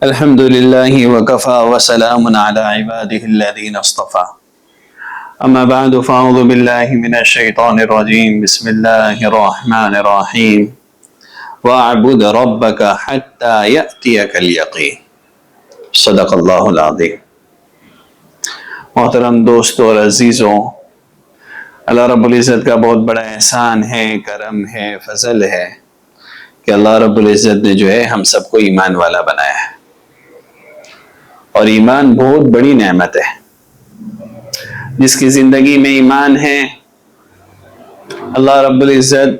الحمد لله وكفى وسلام على عباده الذين اصطفى أما بعد فأعوذ بالله من الشيطان الرجيم بسم الله الرحمن الرحيم واعبد ربك حتى يأتيك اليقين صدق اللہ العظیم۔ محترم دوستوں اور عزیزوں، اللہ رب العزت کا بہت بڑا احسان ہے، کرم ہے، فضل ہے کہ اللہ رب العزت نے جو ہے ہم سب کو ایمان والا بنایا ہے، اور ایمان بہت بڑی نعمت ہے۔ جس کی زندگی میں ایمان ہے اللہ رب العزت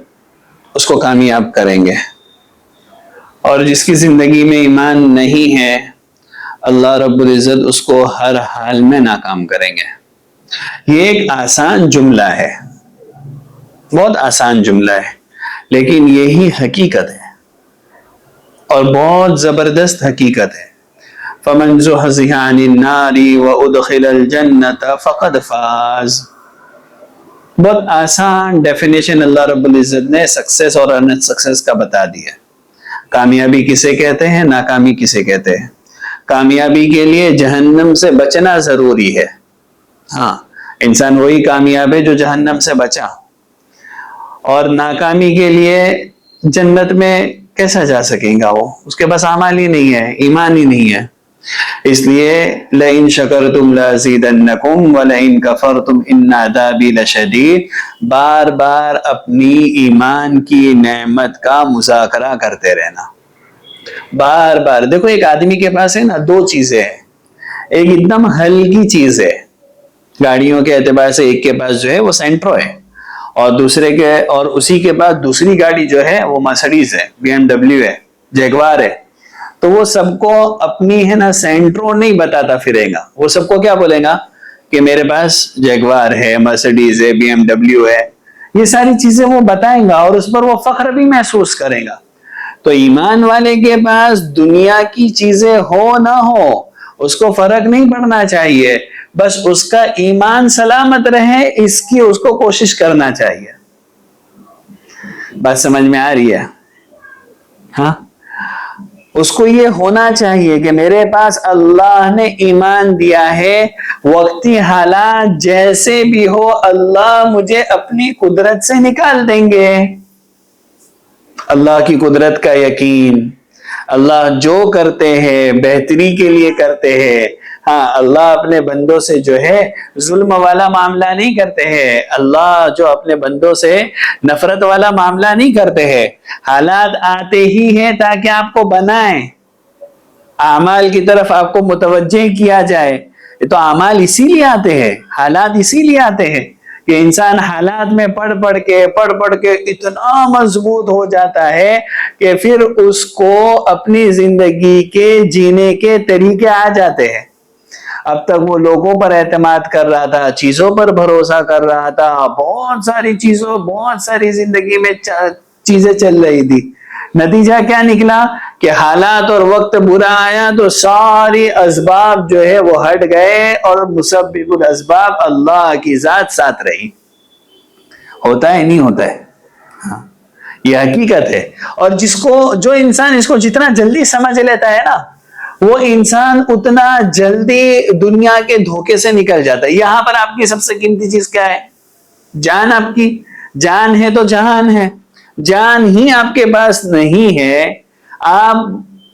اس کو کامیاب کریں گے، اور جس کی زندگی میں ایمان نہیں ہے اللہ رب العزت اس کو ہر حال میں ناکام کریں گے۔ یہ ایک آسان جملہ ہے، بہت آسان جملہ ہے، لیکن یہی حقیقت ہے اور بہت زبردست حقیقت ہے۔ فَمَنْ زُحْزِحَ عَنِ النَّارِ وَأُدْخِلَ الْجَنَّةَ فَقَدْ فَازَ۔ بہت آسان ڈیفینیشن اللہ رب العزت نے سکسیس اور ان سکسیس کا بتا دیا۔ کامیابی کسے کہتے ہیں، ناکامی کسے کہتے ہیں۔ کامیابی کے لیے جہنم سے بچنا ضروری ہے۔ ہاں، انسان وہی کامیاب ہے جو جہنم سے بچا، اور ناکامی کے لیے جنت میں کیسا جا سکے گا وہ؟ اس کے پاس اعمال ہی نہیں ہے، ایمان ہی نہیں ہے۔ اس لیے لَإِن شَكَرْتُمْ لَأَزِيدَنَّكُمْ وَلَئِن كَفَرْتُمْ إِنَّ عَذَابِي لَشَدِيدٌ۔ بار بار اپنی ایمان کی نعمت کا مذاکرہ کرتے رہنا، بار بار۔ دیکھو، ایک آدمی کے پاس ہے نا، دو چیزیں ہیں۔ ایک ایک دم ہلکی چیز ہے، گاڑیوں کے اعتبار سے ایک کے پاس جو ہے وہ سینٹرو ہے، اور اسی کے بعد دوسری گاڑی جو ہے وہ مرسڈیز ہے، بی ایم ڈبلیو ہے، جیگوار ہے۔ تو وہ سب کو اپنی ہے نا سینٹرو نہیں بتاتا پھرے گا، وہ سب کو کیا بولے گا کہ میرے پاس جیگوار ہے، مرسڈیز ہے، بی ایم ڈبلیو ہے۔ یہ ساری چیزیں وہ بتائیں گا اور اس پر وہ فخر بھی محسوس کرے گا۔ تو ایمان والے کے پاس دنیا کی چیزیں ہو نہ ہو اس کو فرق نہیں پڑنا چاہیے، بس اس کا ایمان سلامت رہے اس کی اس کو کوشش کرنا چاہیے۔ بات سمجھ میں آ رہی ہے؟ ہاں، اس کو یہ ہونا چاہیے کہ میرے پاس اللہ نے ایمان دیا ہے، وقتی حالات جیسے بھی ہو اللہ مجھے اپنی قدرت سے نکال دیں گے۔ اللہ کی قدرت کا یقین، اللہ جو کرتے ہیں بہتری کے لیے کرتے ہیں۔ ہاں، اللہ اپنے بندوں سے جو ہے ظلم والا معاملہ نہیں کرتے ہیں، اللہ جو اپنے بندوں سے نفرت والا معاملہ نہیں کرتے ہیں۔ حالات آتے ہی ہیں تاکہ آپ کو بنائیں، اعمال کی طرف آپ کو متوجہ کیا جائے۔ یہ تو اعمال اسی لیے آتے ہیں، حالات اسی لیے آتے ہیں کہ انسان حالات میں پڑھ پڑھ کے اتنا مضبوط ہو جاتا ہے کہ پھر اس کو اپنی زندگی کے جینے کے طریقے آ جاتے ہیں۔ اب تک وہ لوگوں پر اعتماد کر رہا تھا، چیزوں پر بھروسہ کر رہا تھا، بہت ساری زندگی میں چیزیں چل رہی تھی۔ نتیجہ کیا نکلا کہ حالات اور وقت برا آیا تو ساری اسباب جو ہے وہ ہٹ گئے اور مسبب الاسباب اللہ کی ذات ساتھ رہی۔ ہوتا ہے نہیں ہوتا ہے؟ ہاں، یہ حقیقت ہے۔ اور جو انسان اس کو جتنا جلدی سمجھ لیتا ہے نا، وہ انسان اتنا جلدی دنیا کے دھوکے سے نکل جاتا ہے۔ یہاں پر آپ کی سب سے قیمتی چیز کیا ہے؟ جان۔ آپ کی جان ہے تو جہان ہے۔ جان ہی آپ کے پاس نہیں ہے، آپ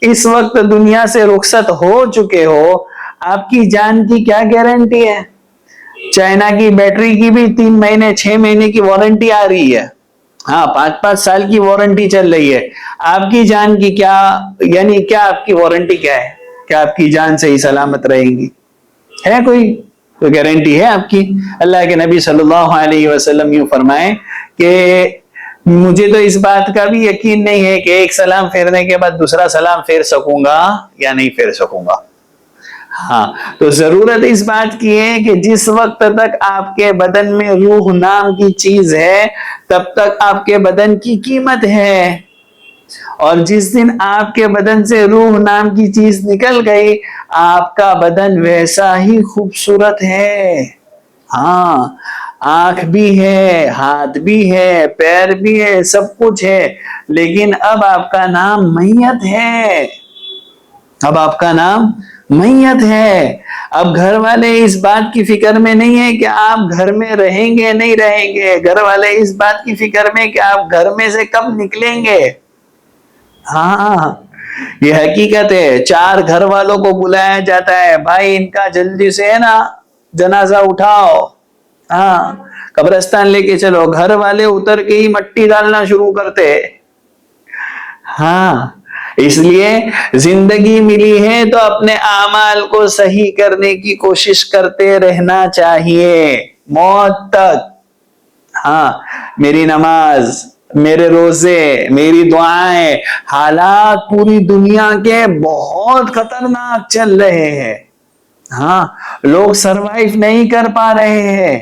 اس وقت دنیا سے رخصت ہو چکے ہو، آپ کی جان کی کیا گارنٹی ہے؟ چائنا کی بیٹری کی بھی 3 مہینے 6 مہینے کی وارنٹی آ رہی ہے، ہاں 5 سال کی وارنٹی چل رہی ہے۔ آپ کی جان کی کیا، یعنی کیا آپ کی وارنٹی کیا ہے؟ کیا آپ کی جان صحیح سلامت رہے گی؟ ہے کوئی گارنٹی ہے آپ کی؟ اللہ کے نبی صلی اللہ علیہ وسلم یوں فرمائے کہ مجھے تو اس بات کا بھی یقین نہیں ہے کہ ایک سلام پھیرنے کے بعد دوسرا سلام پھیر سکوں گا یا نہیں پھیر سکوں گا۔ ہاں، تو ضرورت اس بات کی ہے کہ جس وقت تک آپ کے بدن میں روح نام کی چیز ہے تب تک آپ کے بدن کی قیمت ہے، اور جس دن آپ کے بدن سے روح نام کی چیز نکل گئی آپ کا بدن ویسا ہی خوبصورت ہے۔ ہاں، آنکھ بھی ہے، ہاتھ بھی ہے، پیر بھی ہے، سب کچھ ہے، لیکن اب آپ کا نام میت ہے۔ اب آپ کا نام میت ہے. اب گھر والے اس بات کی فکر میں نہیں ہے کہ آپ گھر میں رہیں گے نہیں رہیں گے. گھر والے اس بات کی فکر میں کہ آپ گھر میں سے کب نکلیں گے. ہاں یہ حقیقت ہے. 4 گھر والوں کو بلایا جاتا ہے, بھائی ان کا جلدی سے ہے نا جنازہ اٹھاؤ, ہاں قبرستان لے کے چلو. گھر والے اتر کے ہی مٹی ڈالنا شروع کرتے. ہاں اس لیے زندگی ملی ہے تو اپنے اعمال کو صحیح کرنے کی کوشش کرتے رہنا چاہیے موت تک. ہاں میری نماز, میرے روزے, میری دعائیں, حالات پوری دنیا کے بہت خطرناک چل رہے ہیں. ہاں لوگ سروائیو نہیں کر پا رہے ہیں.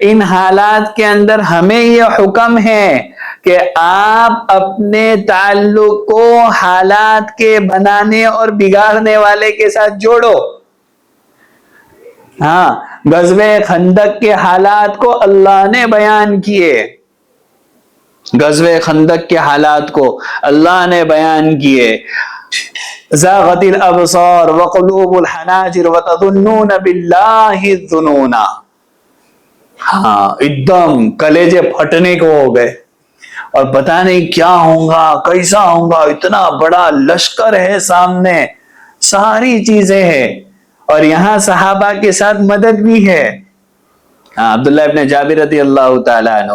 ان حالات کے اندر ہمیں یہ حکم ہے کہ آپ اپنے تعلق کو حالات کے بنانے اور بگاڑنے والے کے ساتھ جوڑو. ہاں غزوہ خندق کے حالات کو اللہ نے بیان کیے. غزوہ خندق کے حالات کو اللہ نے بیان کیے. زاغت الابصار وقلوب الحناجر وتظنون باللہ الظنونا. ہاں ایک دم کلیجے پھٹنے کو ہو گئے اور پتہ نہیں کیا ہوگا کیسا ہوگا. اتنا بڑا لشکر ہے سامنے, ساری چیزیں ہیں, اور یہاں صحابہ کے ساتھ مدد بھی ہے. عبداللہ ابن جابر رضی اللہ تعالی عنہ,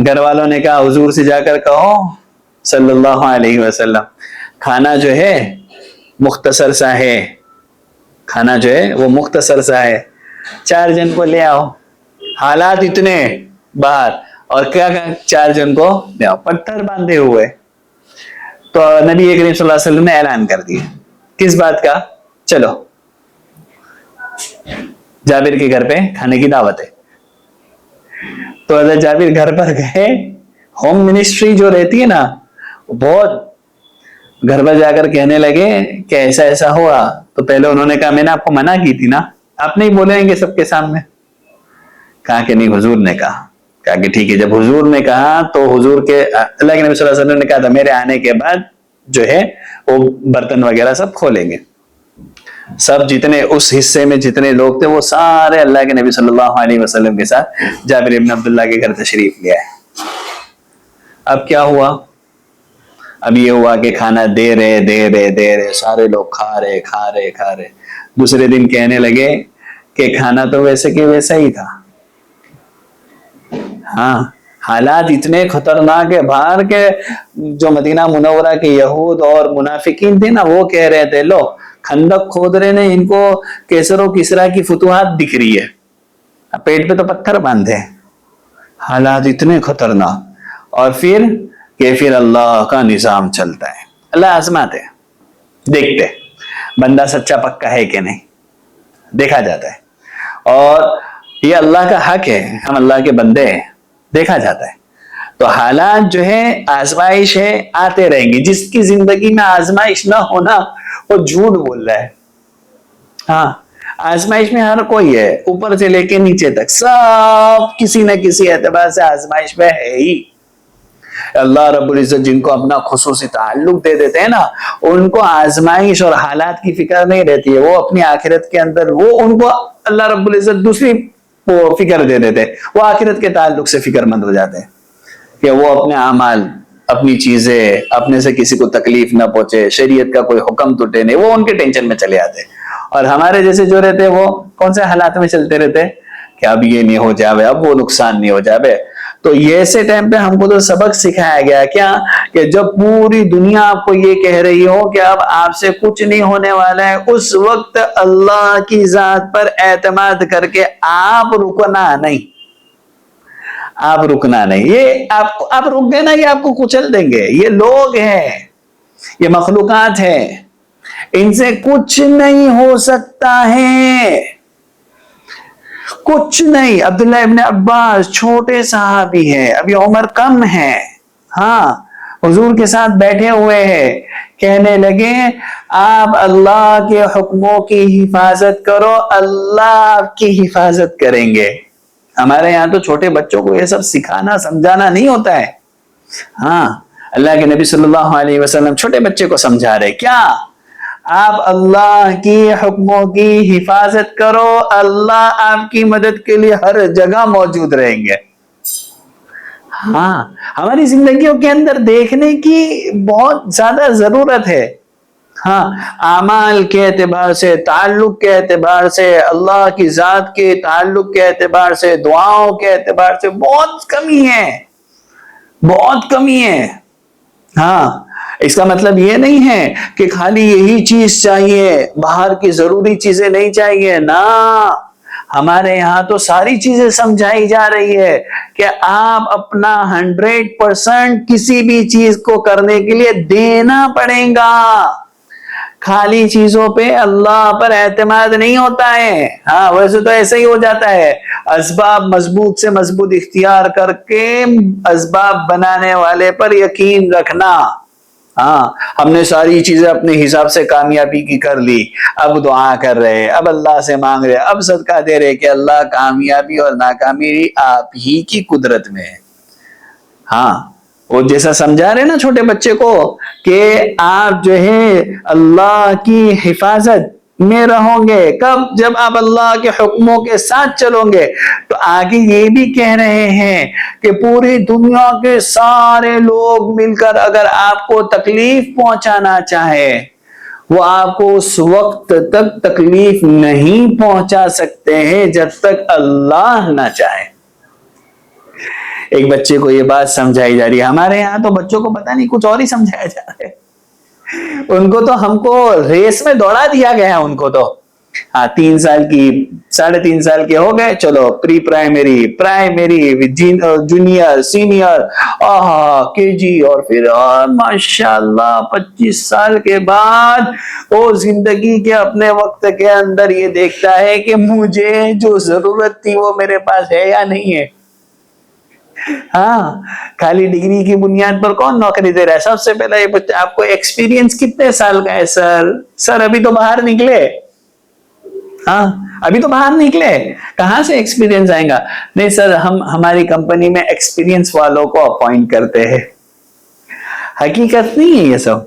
گھر والوں نے کہا حضور سے جا کر کہو صلی اللہ علیہ وسلم کھانا جو ہے مختصر سا ہے, کھانا جو ہے وہ مختصر سا ہے, 4 جن کو لے آؤ. حالات اتنے باہر, اور کیا 4 جن کو لے آؤ, پتھر باندھے ہوئے. تو نبی کریم صلی اللہ علیہ وسلم نے اعلان کر دیا کس بات کا, چلو جابر کے گھر پہ کھانے کی دعوت ہے. تو حضرت جابر گھر پر گئے. ہوم منسٹری جو رہتی ہے نا, بہت گھر پر جا کر کہنے لگے کہ ایسا ایسا ہوا. تو پہلے انہوں نے کہا میں نے آپ کو منع کی تھی نا, آپ نہیں بولیں گے سب کے سامنے. کہا کہ نہیں حضور نے کہا. کہا کہ ٹھیک ہے, جب حضور نے کہا تو حضور کے اللہ کے نبی صلی اللہ علیہ وسلم نے کہا تھا میرے آنے کے بعد جو ہے وہ برتن وغیرہ سب کھولیں گے. سب جتنے اس حصے میں جتنے لوگ تھے وہ سارے اللہ کے نبی صلی اللہ علیہ وسلم کے ساتھ جابر ابن عبداللہ کے گھر تشریف لے آئے. اب کیا ہوا, اب یہ ہوا کہ کھانا دے رہے سارے لوگ کھا رہے. دوسرے دن کہنے لگے کہ کھانا تو ویسے کہ ویسا ہی تھا. ہاں حالات اتنے خطرناک ہے باہر کے. جو مدینہ منورہ کے یہود اور منافقین تھے نا, وہ کہہ رہے تھے لو خندق کھود رہے نے, ان کو کیسر و کسرا کی فتوحات دکھ رہی ہے, پیٹ پہ تو پتھر باندھے. حالات اتنے خطرناک. اور پھر اللہ کا نظام چلتا ہے, اللہ آزماتے دیکھتے بندہ سچا پکا ہے کہ نہیں, دیکھا جاتا ہے. اور یہ اللہ کا حق ہے, ہم اللہ کے بندے ہیں, دیکھا جاتا ہے. تو حالات جو ہے آزمائش ہے, آتے رہیں گے. جس کی زندگی میں آزمائش نہ ہونا وہ جھوٹ بول رہا ہے. ہاں آزمائش میں ہر کوئی ہے, اوپر سے لے کے نیچے تک سب کسی نہ کسی اعتبار سے آزمائش میں ہے ہی. اللہ رب العزت جن کو اپنا خصوصی تعلق دے دیتے ہیں نا, ان کو آزمائش اور حالات کی فکر نہیں رہتی ہے. وہ اپنی آخرت کے اندر وہ ان کو اللہ رب العزت دوسری وہ فکر دے دیتے, وہ آخرت کے تعلق سے فکر مند ہو جاتے ہیں کہ وہ اپنے اعمال, اپنی چیزیں, اپنے سے کسی کو تکلیف نہ پہنچے, شریعت کا کوئی حکم ٹوٹے نہیں, وہ ان کے ٹینشن میں چلے آتے. اور ہمارے جیسے جو رہتے وہ کون سے حالات میں چلتے رہتے کہ اب یہ نہیں ہو جاوے, اب وہ نقصان نہیں ہو جاوے. تو یہ ایسے ٹائم پہ ہم کو تو سبق سکھایا گیا کیا, کہ جب پوری دنیا آپ کو یہ کہہ رہی ہو کہ اب آپ سے کچھ نہیں ہونے والا ہے, اس وقت اللہ کی ذات پر اعتماد کر کے آپ رکنا نہیں. آپ رکنا نہیں, یہ آپ رک گئے نا, یہ آپ کو کچل دیں گے. یہ لوگ ہیں, یہ مخلوقات ہیں, ان سے کچھ نہیں ہو سکتا ہے, کچھ نہیں. عبداللہ ابن عباس چھوٹے صحابی ہیں, ابھی عمر کم ہے, ہاں حضور کے ساتھ بیٹھے ہوئے ہیں, کہنے لگے آپ اللہ کے حکموں کی حفاظت کرو, اللہ آپ کی حفاظت کریں گے. ہمارے یہاں تو چھوٹے بچوں کو یہ سب سکھانا سمجھانا نہیں ہوتا ہے. ہاں اللہ کے نبی صلی اللہ علیہ وسلم چھوٹے بچے کو سمجھا رہے، کیا آپ اللہ کی حکموں کی حفاظت کرو، اللہ آپ کی مدد کے لیے ہر جگہ موجود رہیں گے۔ ہاں، ہماری زندگیوں کے اندر دیکھنے کی بہت زیادہ ضرورت ہے۔ ہاں، اعمال کے اعتبار سے، تعلق کے اعتبار سے، اللہ کی ذات کے تعلق کے اعتبار سے، دعاؤں کے اعتبار سے بہت کمی ہے، بہت کمی ہے۔ ہاں، اس کا مطلب یہ نہیں ہے کہ خالی یہی چیز چاہیے، باہر کی ضروری چیزیں نہیں چاہیے، نہ، ہمارے یہاں تو ساری چیزیں سمجھائی جا رہی ہے کہ آپ اپنا 100% کسی بھی چیز کو کرنے کے لیے دینا پڑے گا۔ خالی چیزوں پہ اللہ پر اعتماد نہیں ہوتا ہے۔ ہاں، ویسے تو ایسا ہی ہو جاتا ہے، اسباب مضبوط سے مضبوط اختیار کر کے اسباب بنانے والے پر یقین رکھنا۔ ہاں، ہم نے ساری چیزیں اپنے حساب سے کامیابی کی کر لی، اب دعا کر رہے، اب اللہ سے مانگ رہے، اب صدقہ دے رہے کہ اللہ کامیابی اور ناکامیابی آپ ہی کی قدرت میں ہے۔ ہاں، وہ جیسا سمجھا رہے نا چھوٹے بچے کو کہ آپ جو ہے اللہ کی حفاظت میں رہو گے، کب؟ جب آپ اللہ کے حکموں کے ساتھ چلو گے۔ تو آگے یہ بھی کہہ رہے ہیں کہ پوری دنیا کے سارے لوگ مل کر اگر آپ کو تکلیف پہنچانا چاہے، وہ آپ کو اس وقت تک تکلیف نہیں پہنچا سکتے ہیں جب تک اللہ نہ چاہے۔ ایک بچے کو یہ بات سمجھائی جا رہی ہے، ہمارے یہاں تو بچوں کو پتہ نہیں کچھ اور ہی سمجھایا جا رہا ہے، ان کو تو ہم کو ریس میں دوڑا دیا گیا ہے۔ ان کو تو 3 سال کی، 3.5 سال کے ہو گئے، چلو پری پرائمری جونیئر سینئر کے جی، اور پھر ماشاءاللہ 25 سال کے بعد وہ زندگی کے اپنے وقت کے اندر یہ دیکھتا ہے کہ مجھے جو ضرورت تھی وہ میرے پاس ہے یا نہیں ہے۔ ہاں، خالی ڈگری کی بنیاد پر کون نوکری دے رہا ہے؟ سب سے پہلے یہ پوچھتے ہیں آپ کو ایکسپیرینس کتنے سال کا ہے؟ سر ابھی تو باہر نکلے۔ ہاں، ابھی تو باہر نکلے، کہاں سے ایکسپیرینس آئے گا؟ نہیں سر، ہم ہماری کمپنی میں ایکسپیرینس والوں کو اپوائنٹ کرتے ہیں۔ حقیقت نہیں ہے یہ سب۔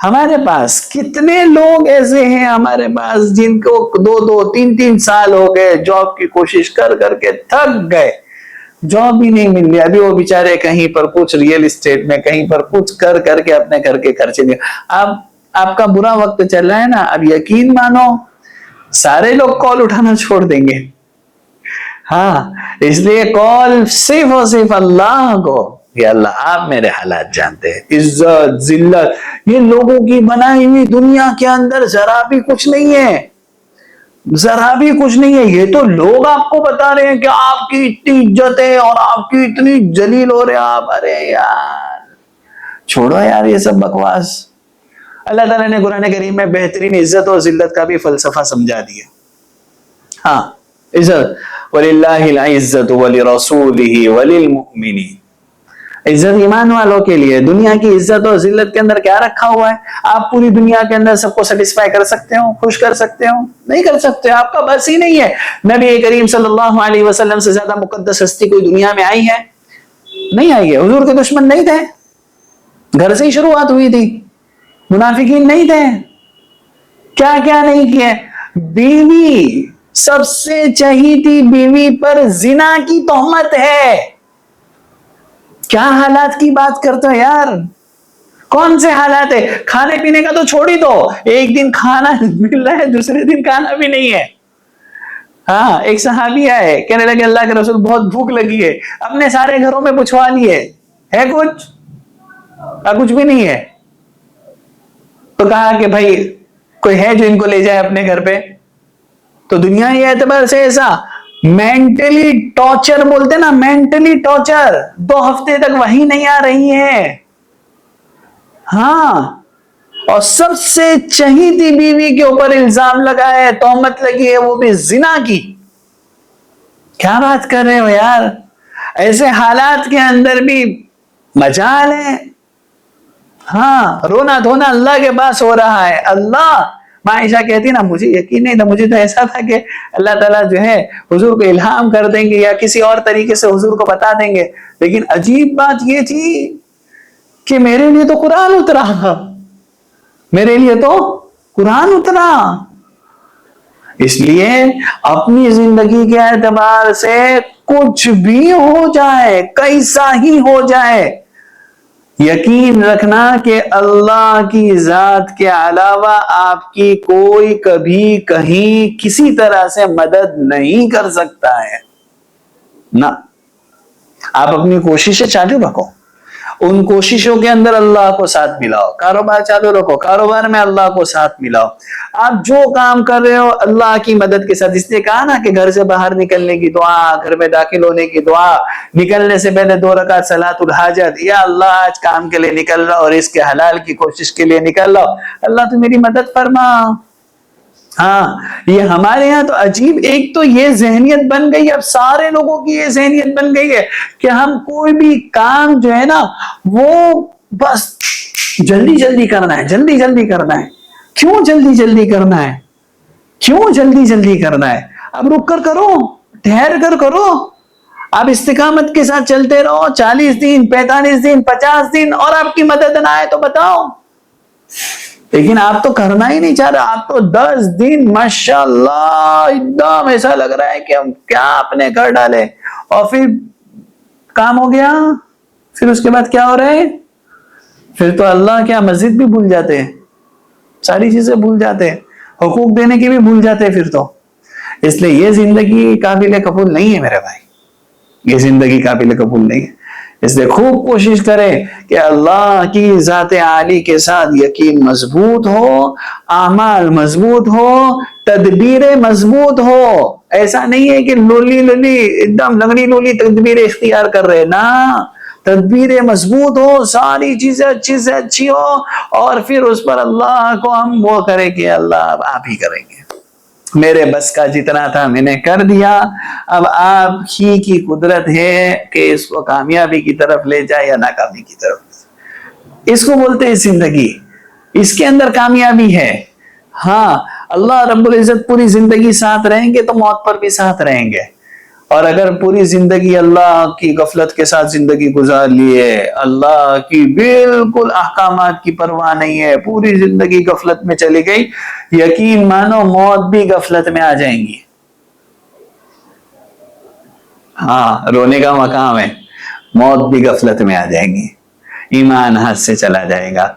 ہمارے پاس کتنے لوگ ایسے ہیں ہمارے پاس جن کو 2 3 سال ہو گئے، جاب کی کوشش کر کر کے تھک گئے، جاب بھی نہیں مل رہی، ابھی وہ بیچارے کہیں پر کچھ ریئل اسٹیٹ میں، کہیں پر کچھ کر کر کے اپنے گھر کے خرچے نہیں۔ اب آپ کا برا وقت چل رہا ہے نا، اب یقین مانو سارے لوگ کال اٹھانا چھوڑ دیں گے۔ ہاں، اس لیے کال صرف اور صرف اللہ کو، کہ اللہ آپ میرے حالات جانتے ہیں۔ عزت ذلت یہ لوگوں کی بنائی ہوئی دنیا کے اندر ذرا بھی کچھ نہیں ہے، ذرا بھی کچھ نہیں ہے۔ یہ تو لوگ آپ کو بتا رہے ہیں کہ آپ کی اتنی عزت ہے اور آپ کی اتنی جلیل ہو رہے ہیں آپ۔ ارے یار چھوڑو یار یہ سب بکواس۔ اللہ تعالیٰ نے قرآن کریم میں بہترین عزت اور ذلت کا بھی فلسفہ سمجھا دیا۔ ہاں، عزت وَلِلَّهِ الْعِزَّةُ وَلِرَسُولِهِ وَلِلْمُؤْمِنِينَ، عزت ایمان والوں کے لیے۔ دنیا کی عزت اور ذلت کے اندر کیا رکھا ہوا ہے؟ آپ پوری دنیا کے اندر سب کو سیٹسفائی کر سکتے ہو، خوش کر سکتے ہو؟ نہیں کر سکتے، آپ کا بس ہی نہیں ہے۔ نبی کریم صلی اللہ علیہ وسلم سے زیادہ مقدس ہستی کوئی دنیا میں آئی ہے؟ نہیں آئی ہے۔ حضور کے دشمن نہیں تھے، گھر سے ہی شروعات ہوئی تھی، منافقین نہیں تھے، کیا کیا نہیں کیا۔ بیوی سب سے چہیتی بیوی پر زنا کی تہمت ہے۔ کیا حالات کی بات کرتے ہو یار، کون سے حالات ہے؟ کھانے پینے کا تو چھوڑ ہی دو، ایک دن کھانا مل رہا ہے، دوسرے دن کھانا بھی نہیں ہے۔ ہاں، ایک صحابی آئے، کہنے لگے اللہ کے رسول بہت بھوک لگی ہے، اپنے سارے گھروں میں پوچھوا لیے، ہے کچھ بھی نہیں ہے۔ تو کہا کہ بھائی کوئی ہے جو ان کو لے جائے اپنے گھر پہ؟ تو دنیا یہ اعتبار سے ایسا مینٹلی ٹارچر بولتے نا، مینٹلی ٹارچر، 2 ہفتے تک وہی نہیں آ رہی ہے۔ ہاں، اور سب سے چہیتی بیوی کے اوپر الزام لگا ہے، تہمت لگی ہے، وہ بھی زنا کی۔ کیا بات کر رہے ہو یار؟ ایسے حالات کے اندر بھی مجال ہے۔ ہاں، رونا دھونا اللہ کے پاس ہو رہا ہے۔ اللہ، عائشہ کہتی نا مجھے یقین نہیں تھا، مجھے تو ایسا تھا کہ اللہ تعالیٰ جو ہے حضور کو الہام کر دیں گے یا کسی اور طریقے سے حضور کو بتا دیں گے، لیکن عجیب بات یہ تھی کہ میرے لیے تو قرآن اترا، میرے لیے تو قرآن اترا۔ اس لیے اپنی زندگی کے اعتبار سے کچھ بھی ہو جائے، کیسا ہی ہو جائے، یقین رکھنا کہ اللہ کی ذات کے علاوہ آپ کی کوئی کبھی کہیں کسی طرح سے مدد نہیں کر سکتا ہے نہ۔ آپ اپنی کوششیں چالو رکھو، ان کوششوں کے اندر اللہ کو ساتھ ملاؤ، کاروبار چالو رکھو، کاروبار میں اللہ کو ساتھ ملاؤ، آپ جو کام کر رہے ہو اللہ کی مدد کے ساتھ۔ اس نے کہا نا کہ گھر سے باہر نکلنے کی دعا، گھر میں داخل ہونے کی دعا، نکلنے سے پہلے 2 رکعت صلاۃ الحاجت، یا اللہ آج کام کے لیے نکل رہا اور اس کے حلال کی کوشش کے لیے نکل رہا، اللہ تو میری مدد فرما۔ ہاں، یہ ہمارے یہاں تو عجیب، ایک تو یہ ذہنیت بن گئی، اب سارے لوگوں کی یہ ذہنیت بن گئی ہے کہ ہم کوئی بھی کام جو ہے نا وہ بس جلدی جلدی کرنا ہے، جلدی جلدی کرنا ہے۔ کیوں جلدی جلدی کرنا ہے؟ کیوں جلدی جلدی کرنا ہے؟ اب رک کر کرو، ٹھہر کر کرو، آپ استقامت کے ساتھ چلتے رہو، 40 دن 45 دن 50 دن، اور آپ کی مدد نہ آئے تو بتاؤ۔ لیکن آپ تو کرنا ہی نہیں چاہ رہے، آپ تو 10 دن ماشاءاللہ ایک دم ایسا لگ رہا ہے کہ ہم کیا اپنے کر ڈالے، اور پھر کام ہو گیا، پھر اس کے بعد کیا ہو رہا ہے؟ پھر تو اللہ کیا مسجد بھی بھول جاتے ہیں، ساری چیزیں بھول جاتے ہیں، حقوق دینے کی بھی بھول جاتے ہیں پھر تو۔ اس لیے یہ زندگی قابل قبول نہیں ہے میرے بھائی، یہ زندگی قابل قبول نہیں ہے۔ اس لیے خوب کوشش کریں کہ اللہ کی ذات عالی کے ساتھ یقین مضبوط ہو، اعمال مضبوط ہو، تدبیریں مضبوط ہو۔ ایسا نہیں ہے کہ لولی لولی ایک دم لنگڑی لولی تدبیریں اختیار کر رہے، نہ، تدبیریں مضبوط ہو، ساری چیزیں اچھی سے اچھی ہو، اور پھر اس پر اللہ کو ہم وہ کریں کہ اللہ آپ ہی کریں گے، میرے بس کا جتنا تھا میں نے کر دیا، اب آپ ہی کی قدرت ہے کہ اس کو کامیابی کی طرف لے جائے یا ناکامی کی طرف۔ اس کو بولتے ہیں زندگی، اس کے اندر کامیابی ہے۔ ہاں، اللہ رب العزت پوری زندگی ساتھ رہیں گے تو موت پر بھی ساتھ رہیں گے، اور اگر پوری زندگی اللہ کی غفلت کے ساتھ زندگی گزار لیے، اللہ کی بالکل احکامات کی پرواہ نہیں ہے، پوری زندگی غفلت میں چلی گئی، یقین مانو موت بھی غفلت میں آ جائیں گی۔ ہاں، رونے کا مقام ہے، موت بھی غفلت میں آ جائیں گی، ایمان ہاتھ سے چلا جائے گا۔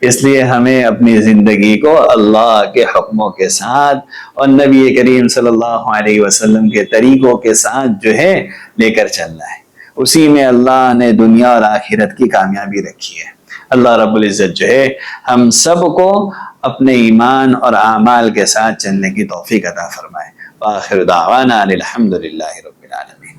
اس لیے ہمیں اپنی زندگی کو اللہ کے حکموں کے ساتھ اور نبی کریم صلی اللہ علیہ وسلم کے طریقوں کے ساتھ جو ہے لے کر چلنا ہے، اسی میں اللہ نے دنیا اور آخرت کی کامیابی رکھی ہے۔ اللہ رب العزت جو ہے ہم سب کو اپنے ایمان اور اعمال کے ساتھ چلنے کی توفیق عطا فرمائے۔ وآخر دعوانا الحمد للہ رب العالمین۔